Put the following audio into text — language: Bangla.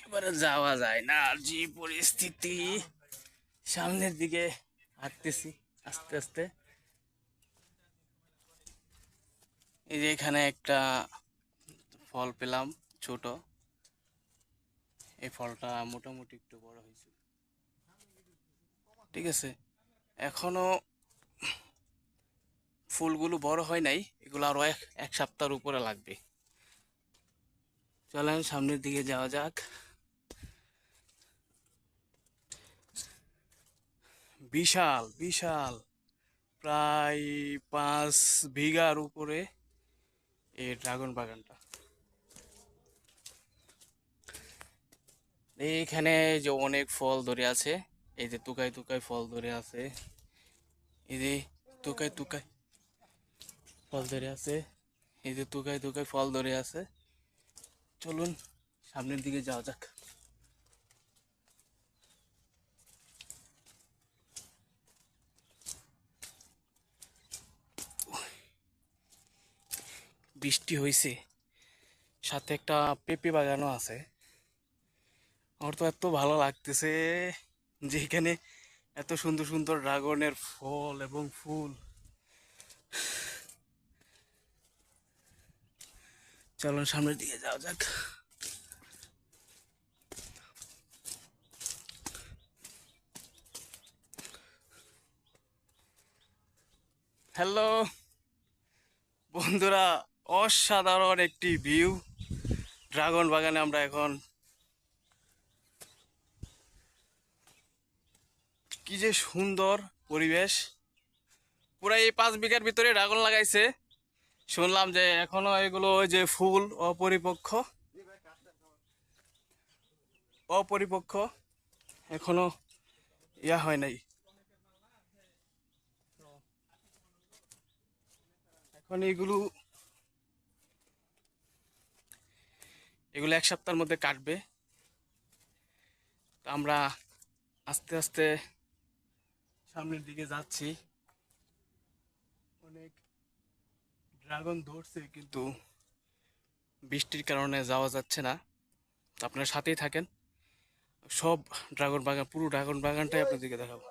এবারে যাওয়া যায় না, আর যে পরিস্থিতি। সামনের দিকে হাঁটতেছি আস্তে আস্তে। এই যে এখানে একটা ফল পেলাম, ছোট। এই ফলটা মোটামুটি একটু বড় হয়েছে, ঠিক আছে। এখনো ফুলগুলো বড় হয় নাই, এগুলো আরো এক এক সপ্তাহের উপরে লাগবে। চলেন সামনের দিকে যাওয়া যাক। বিশাল বিশাল, প্রায় 5 বিঘার উপরে এই ড্রাগন বাগানটা। এইখানে যে অনেক ফল ধরে আছে, এই যে তুকাই তুকাই ফল ধরে আছে, এই যে তুকাই তুকাই ফল ধরে আছে, এই যে তুকাই তুকাই ফল ধরে আছে। চলুন সামনের দিকে যাওয়া যাক। বৃষ্টি হয়েছে, সাথে একটা পেঁপে বাগানও আছে। আমার তো এত ভালো লাগতেছে যে এখানে এত সুন্দর সুন্দর ড্রাগনের ফল এবং ফুল। চলুন সামনের দিকে যাওয়া যাক। হ্যালো বন্ধুরা, অসাধারণ একটি ভিউ। ড্রাগন বাগানে আমরা এখন, কি যে সুন্দর পরিবেশ। পুরা এই 5 বিঘার ভিতরে ড্রাগন লাগাইছে। শুনলাম যে এখনো এগুলো ওই যে ফুল অপরিপক্ষ অপরিপক্ষ, এখনো ইয়া হয় নাই। এখন এগুলো এগুলো এক সপ্তাহের মধ্যে কাটবে। তো আমরা আস্তে আস্তে সামনের দিকে যাচ্ছি। অনেক ড্রাগন ধরছে, কিন্তু বৃষ্টির কারণে যাওয়া যাচ্ছে না। তো আপনার সাথেই থাকেন, সব ড্রাগন বাগান, পুরো ড্রাগন বাগানটাই আপনাদেরকে দেখাবো।